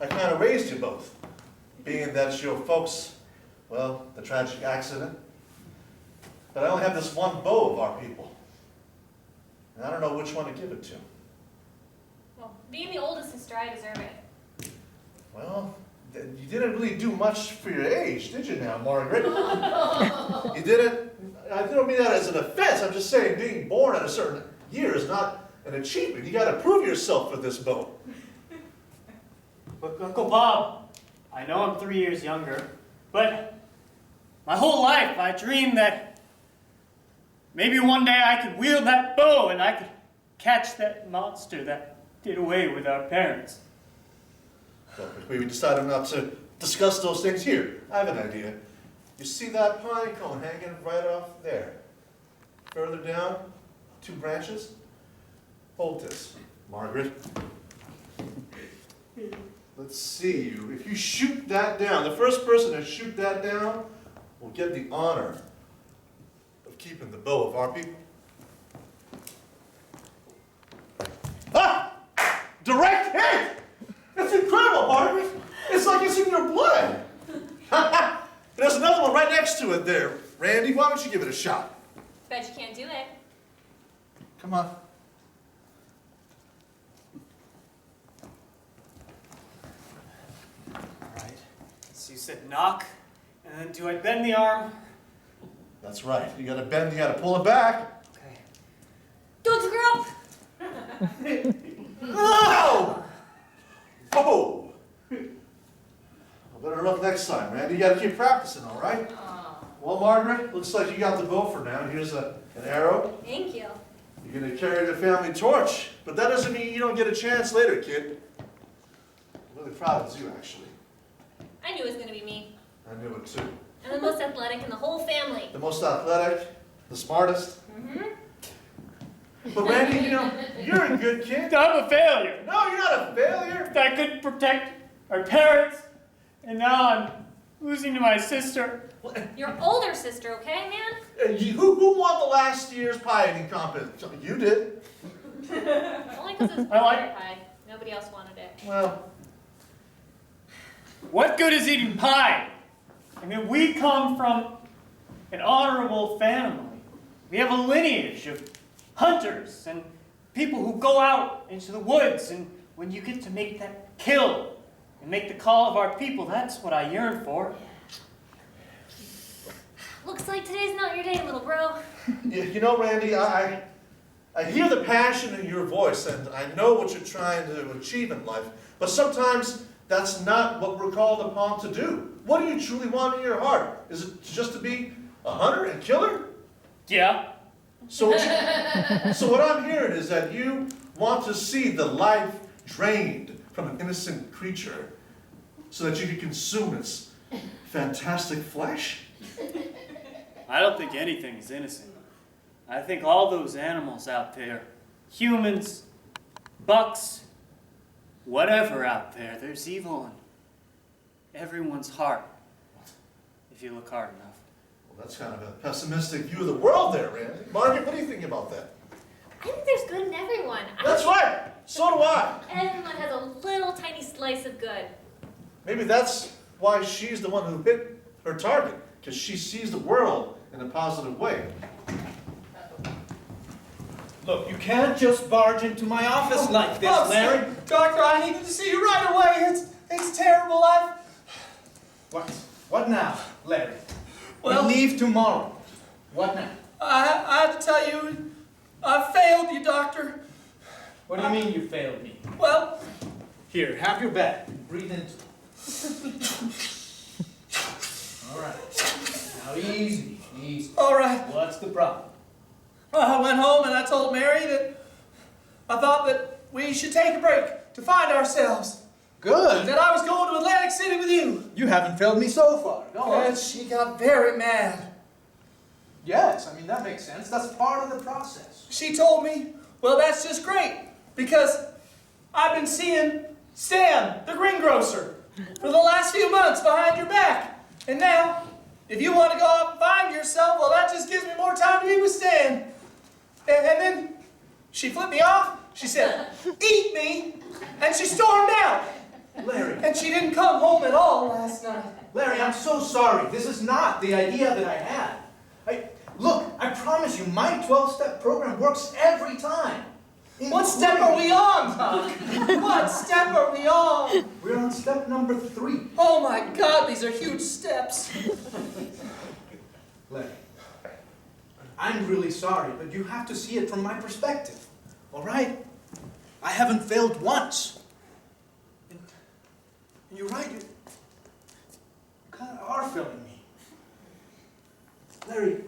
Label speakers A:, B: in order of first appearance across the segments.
A: I kind of raised you both, being that your folks, well, the tragic accident. But I only have this one bow of our people. And I don't know which one to give it to.
B: Well, being the oldest sister, I deserve it.
A: Well, you didn't really do much for your age, did you now, Margaret? You didn't? I don't mean that as an offense. I'm just saying being born at a certain year is not an achievement. You got to prove yourself with this bow.
C: But Uncle Bob, I know I'm 3 years younger, but my whole life I dreamed that maybe one day I could wield that bow and I could catch that monster that did away with our parents.
A: Well, we decided not to discuss those things here. I have an idea. You see that pine cone hanging right off there? Further down, 2 branches? Hold this, Margaret. Let's see you. If you shoot that down, the first person to shoot that down will get the honor of keeping the bow of our people. Ah! Direct hit! That's incredible, Margaret. It's like it's in your blood. There's another one right next to it there. Randy, why don't you give it a shot?
B: Bet you can't do it.
A: Come on.
C: All right. So you said knock, and then do I bend the arm?
A: That's right. You gotta bend, you gotta pull it back.
C: Okay.
B: Don't screw up!
A: No! Oh! Better luck next time, Randy. You gotta keep practicing, all right? Well, Margaret, looks like you got the bow for now. Here's an arrow.
B: Thank you.
A: You're gonna carry the family torch, but that doesn't mean you don't get a chance later, kid. I'm really proud of you, actually.
B: I knew it was going to be me.
A: I knew it too.
B: I'm the most athletic in the whole family.
A: The most athletic, the smartest.
B: Mm-hmm.
A: But Randy, you know, you're a good kid.
C: I'm a failure.
A: No, you're not a failure.
C: I couldn't protect our parents, and now I'm losing to my sister.
B: Your older sister, okay, man?
A: Who won the last year's pie eating competition? You did.
B: Only because it's
C: I like-
B: pie. Nobody else wanted it.
A: Well,
C: What good is eating pie? I mean, we come from an honorable family. We have a lineage of hunters and people who go out into the woods, and when you get to make that kill and make the call of our people, that's what I yearn for.
B: Looks like today's not your day, little bro.
A: you know, Randy, I hear the passion in your voice, and I know what you're trying to achieve in life, but sometimes that's not what we're called upon to do. What do you truly want in your heart? Is it just to be a hunter and killer?
C: Yeah.
A: So what I'm hearing is that you want to see the life drained from an innocent creature so that you can consume its fantastic flesh?
C: I don't think anything is innocent. I think all those animals out there, humans, bucks, whatever out there, there's evil in everyone's heart, if you look hard enough.
A: Well, that's kind of a pessimistic view of the world there, Randy. Margaret, what do you think about that?
B: I think there's good in everyone.
A: That's right. So do I.
B: Everyone has a little tiny slice of good.
A: Maybe that's why she's the one who hit her target, because she sees the world in a positive way.
D: Look, you can't just barge into my office like this, Larry.
E: Doctor, I needed to see you right away. It's terrible.
D: What now, Larry?
E: Well-
D: We leave tomorrow. What now?
E: I have to tell you, I failed you, doctor.
D: What do you mean you failed me?
E: Well,
D: Here, have your bag. Breathe into it. All right. Now easy, easy.
E: all right.
D: What's the problem?
E: I went home and I told Mary that I thought that we should take a break to find ourselves.
D: Good.
E: That I was going to Atlantic City with you.
D: You haven't failed me so far. Go on.
E: And she got very mad.
D: Yes, I mean, that makes sense. That's part of the process.
E: She told me, well, that's just great, because I've been seeing Stan, the greengrocer, for the last few months behind your back. And now, if you want to go out and find yourself, well, that just gives me more time to be with Stan. And then she flipped me off. She said, eat me, and she stormed out.
D: Larry.
E: And And she didn't come home at all last night.
D: Larry, I'm so sorry. This is not the idea that I had. Look, I promise you, my 12-step program works every time.
E: What step are we on, Doc? What step are we on?
D: We're on step number 3.
E: Oh my God, these are huge steps.
D: Larry, I'm really sorry, but you have to see it from my perspective, all right? I haven't failed once. And you're right, you kind of are failing me. Larry,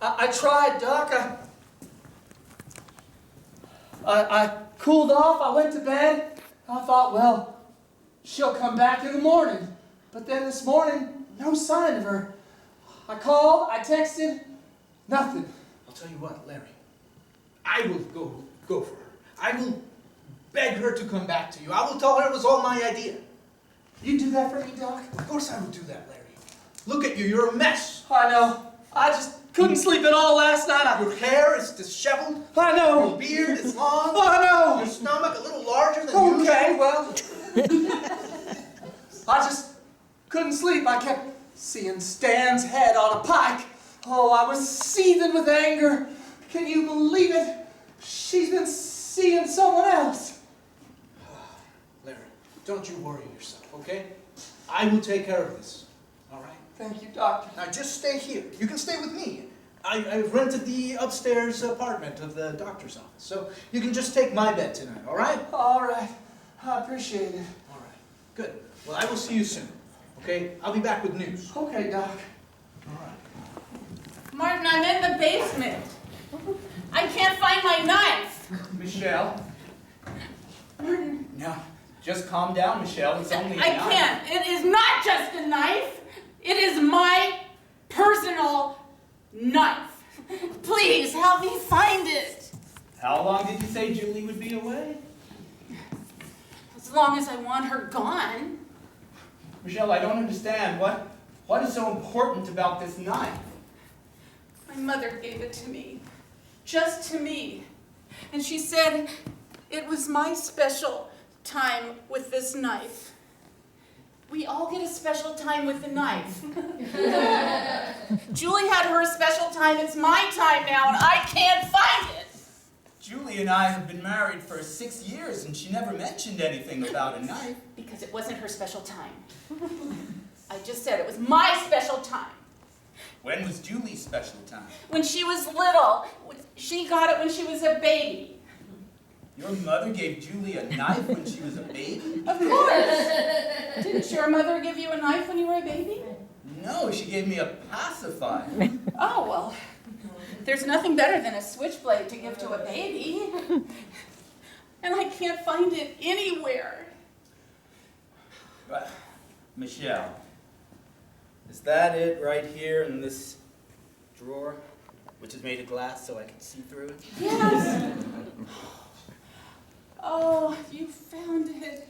E: I tried, Doc. I cooled off, I went to bed. I thought, well, she'll come back in the morning. But then this morning, no sign of her. I called, I texted, nothing.
D: I'll tell you what, Larry. I will go for her. I will beg her to come back to you. I will tell her it was all my idea.
E: You do that for me, Doc?
D: Of course I will do that, Larry. Look at you, you're a mess.
E: I know. I just couldn't sleep at all last night.
D: Your hair is disheveled.
E: I know.
D: Your beard is long.
E: I know.
D: Your stomach a little larger than usual.
E: Okay, well, I just couldn't sleep. I kept seeing Stan's head on a pike. Oh, I was seething with anger. Can you believe it? She's been seeing someone else.
D: Larry, don't you worry yourself, okay? I will take care of this, all right?
E: Thank you, Doctor.
D: Now just stay here. You can stay with me. I've rented the upstairs apartment of the doctor's office, so you can just take my bed tonight, all right?
E: All right. I appreciate it.
D: All right. Good. Well, I will see you soon, okay? I'll be back with news.
E: Okay, Doc.
D: All right.
B: Martin, I'm in the basement. I can't find my knife.
F: Michelle,
B: Martin,
F: no, just calm down, Michelle. It's only a
B: I
F: knife.
B: can't. It is not just a knife. It is my personal knife. Please help me find it.
F: How long did you say Julie would be away?
B: As long as I want her gone.
F: Michelle, I don't understand. What is so important about this knife?
B: My mother gave it to me. Just to me. And she said it was my special time with this knife. We all get a special time with the knife. Julie had her special time. It's my time now, and I can't find it.
F: Julie and I have been married for 6 years, and she never mentioned anything about a knife.
B: Because it wasn't her special time. I just said it was my special time.
F: When was Julie's special time?
B: When she was little. She got it when she was a baby.
F: Your mother gave Julie a knife when she was a baby?
B: Of course. Didn't your mother give you a knife when you were a baby?
F: No, she gave me a pacifier.
B: Oh, well, there's nothing better than a switchblade to give to a baby. And I can't find it anywhere.
F: Michelle, is that it right here in this drawer, which is made of glass so I can see through it?
B: Yes. Oh, you found it.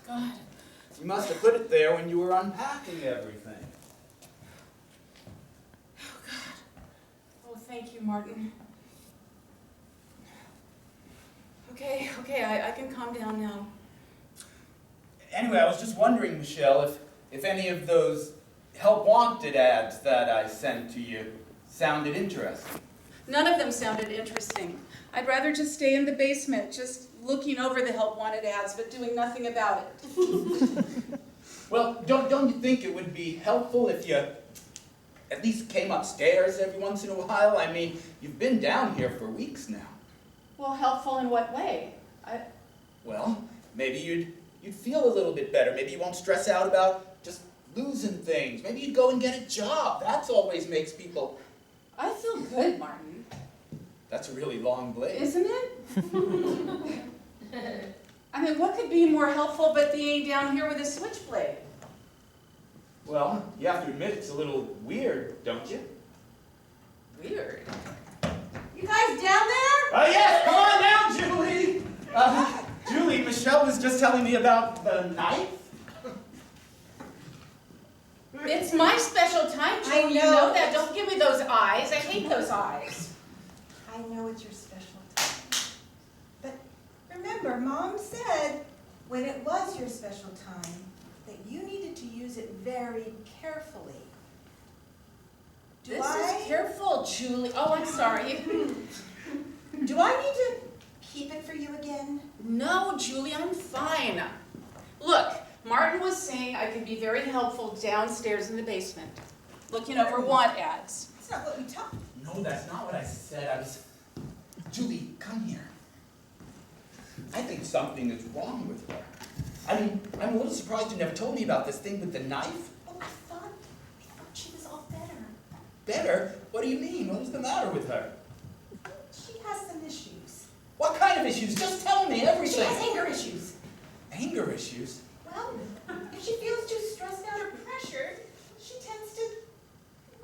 B: God.
F: You must have put it there when you were unpacking everything.
B: Oh, God. Oh, thank you, Martin. Okay, I can calm down now.
F: Anyway, I was just wondering, Michelle, if any of those help wanted ads that I sent to you sounded interesting.
B: None of them sounded interesting. I'd rather just stay in the basement, just looking over the help wanted ads, but doing nothing about it.
F: Well, don't you think it would be helpful if you at least came upstairs every once in a while? I mean, you've been down here for weeks now.
B: Well, helpful in what way?
F: Well, maybe you'd feel a little bit better. Maybe you won't stress out about just losing things. Maybe you'd go and get a job. That's always makes people...
B: I feel good, Martin.
F: That's a really long blade.
B: Isn't it? I mean, what could be more helpful but being down here with a switchblade?
F: Well, you have to admit it's a little weird, don't you?
B: Weird. You guys down there?
F: Oh yes, come on down, Julie! Julie, Michelle was just telling me about the knife.
B: It's my special time, Julie.
G: I
B: You
G: know.
B: know that. Don't give me those eyes. I hate those eyes.
G: I know it's your special time. But remember, Mom said when it was your special time, that you needed to use it very carefully.
B: This is careful, Julie. Oh, I'm sorry.
G: Do I need to keep it for you again?
B: No, Julie, I'm fine. Look, Martin was saying I could be very helpful downstairs in the basement, looking over want ads.
G: That's not what we talked.
F: No, that's not what I said. Julie, come here. I think something is wrong with her. I mean, I'm a little surprised you never told me about this thing with the knife.
G: Oh, I thought she was all better.
F: Better? What do you mean? What is the matter with her?
G: She has some issues.
F: What kind of issues? Just tell me everything.
G: She has anger issues.
F: Anger issues?
G: Well, if she feels too stressed out or pressured, she tends to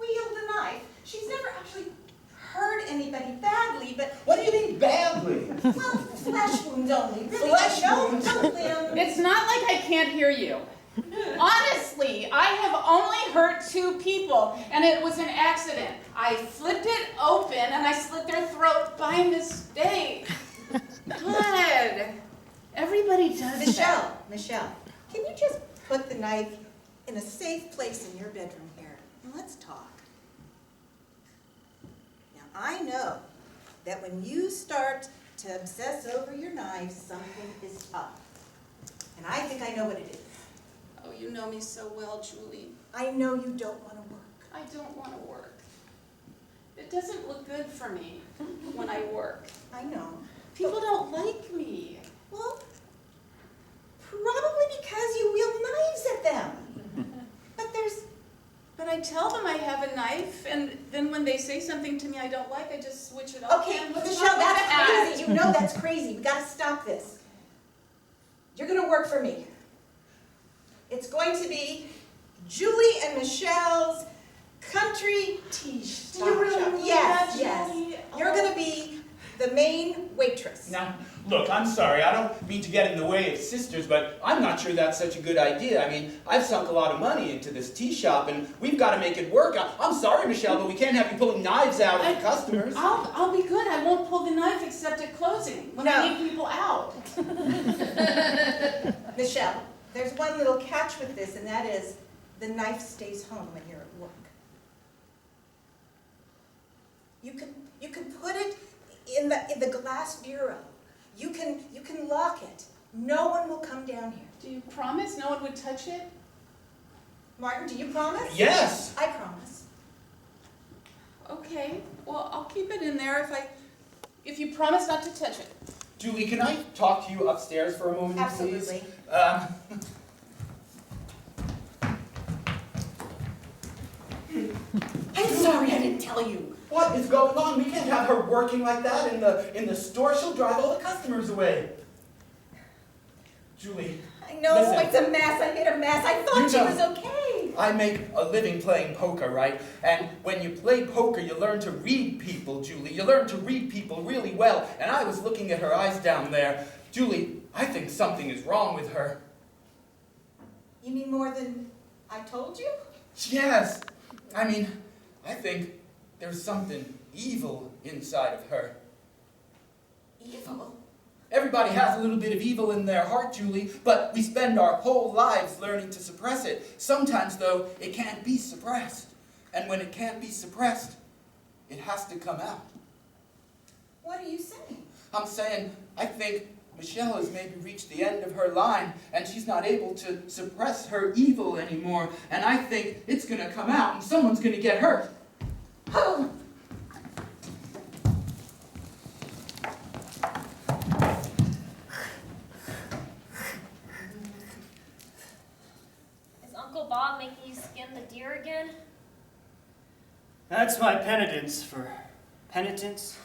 G: wield the knife. She's never actually hurt anybody badly, but...
F: What do you mean badly?
G: Well, flesh wounds only. Really,
F: Flesh
G: no,
F: wounds?
G: no limbs.
B: It's not like I can't hear you. Honestly, I have only hurt 2 people, and it was an accident. I flipped it open, and I slit their throat by mistake. God, everybody does that.
G: Michelle, can you just put the knife in a safe place in your bedroom here, and let's talk. Now, I know that when you start to obsess over your knife, something is up. And I think I know what it is.
B: Oh, you know me so well, Julie.
G: I know you don't want to work.
B: I don't want to work. It doesn't look good for me when I work.
G: I know.
B: People don't like me.
G: Well, probably because you wield knives at them.
B: But I tell them I have a knife, and then when they say something to me I don't like, I just switch it off.
G: Okay,
B: And what's
G: Michelle,
B: wrong with
G: that's
B: that?
G: crazy. You know that's crazy. We gotta stop this. You're gonna work for me. It's going to be Julie and Michelle's country tea shop.
B: Do you really mean
G: Yes,
B: that,
G: yes.
B: Julie?
G: You're
B: Oh.
G: gonna be the main waitress.
F: Now, look, I'm sorry. I don't mean to get in the way of sisters, but I'm not sure that's such a good idea. I mean, I've sunk a lot of money into this tea shop, and we've got to make it work. I'm sorry, Michelle, but we can't have you pulling knives out at the customers.
B: I'll be good. I won't pull the knife except at closing, when I need people out.
G: Michelle, there's one little catch with this, and that is the knife stays home when you're at work. You can put it in the glass bureau. You can lock it. No one will come down here.
B: Do you promise no one would touch it?
G: Martin, do you promise?
F: Yes.
G: I promise.
B: Okay, well, I'll keep it in there if you promise not to touch it.
F: Julie, can I talk to you upstairs for a moment,
G: Absolutely.
F: please?
G: I'm sorry I didn't tell you.
F: What is going on? We can't have her working like that in the store. She'll drive all the customers away. Julie.
G: I know,
F: listen.
G: it's a mess. I made a mess. I thought
F: You
G: she
F: know-
G: was okay.
F: I make a living playing poker, right? And when you play poker, you learn to read people, Julie. You learn to read people really well. And I was looking at her eyes down there. Julie, I think something is wrong with her.
G: You mean more than I told you?
F: Yes. I mean, I think there's something evil inside of her.
G: Evil?
F: Everybody has a little bit of evil in their heart, Julie, but we spend our whole lives learning to suppress it. Sometimes, though, it can't be suppressed. And when it can't be suppressed, it has to come out.
G: What are you saying?
F: I'm saying, I think Michelle has maybe reached the end of her line, and she's not able to suppress her evil anymore. And I think it's going to come out, and someone's going to get hurt.
G: Oh!
H: Is Uncle Bob making you skin the deer again?
C: That's my penitence for penitence.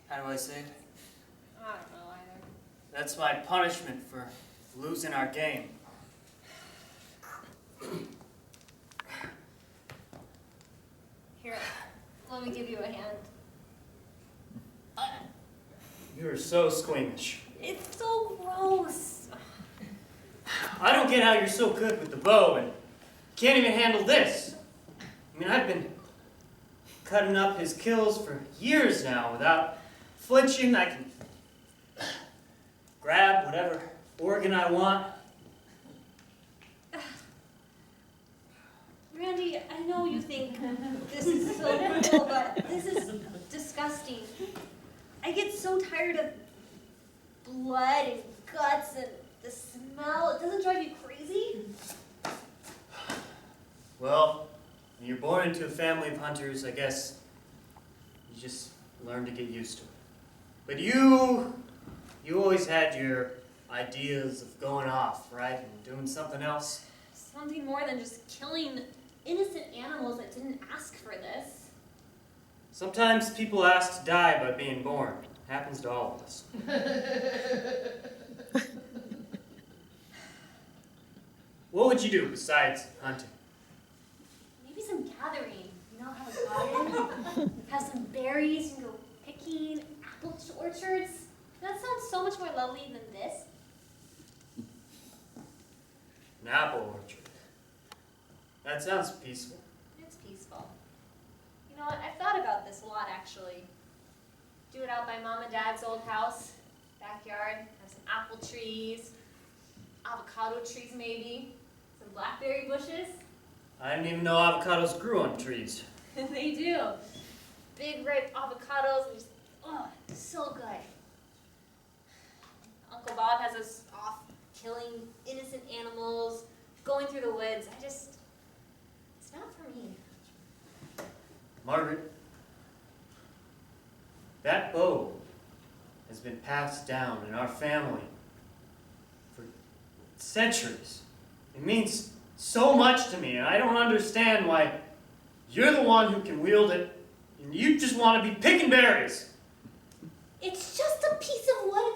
C: How do I say it?
H: I don't know either.
C: That's my punishment for losing our game.
H: Here, let me give you a hand.
C: You're so squeamish.
H: It's so gross.
C: I don't get how you're so good with the bow and can't even handle this. I mean, I've been cutting up his kills for years now without flinching. I can grab whatever organ I want.
H: Randy, I know you think this is so cool, but this is disgusting. I get so tired of blood and guts and the smell. It doesn't drive you crazy?
C: Well, when you're born into a family of hunters, I guess you just learn to get used to it. But you always had your ideas of going off, right, and doing something else.
H: Something more than just killing innocent animals that didn't ask for this.
C: Sometimes people ask to die by being born. Happens to all of us. What would you do besides hunting?
H: Maybe some gathering. You know, have a garden, have some berries, you can go picking, apple orchards. That sounds so much more lovely than this.
C: An apple orchard. That sounds peaceful.
H: It's peaceful. You know what? I've thought about this a lot, actually. Do it out by Mom and Dad's old house, backyard, have some apple trees, avocado trees maybe, some blackberry bushes.
C: I didn't even know avocados grew on trees.
H: They do. Big ripe avocados, and just, oh, so good. Uncle Bob has us off killing innocent animals, going through the woods. It's not for me.
C: Margaret, that bow has been passed down in our family for centuries. It means so much to me, and I don't understand why you're the one who can wield it, and you just want to be picking berries.
H: It's just a piece of wood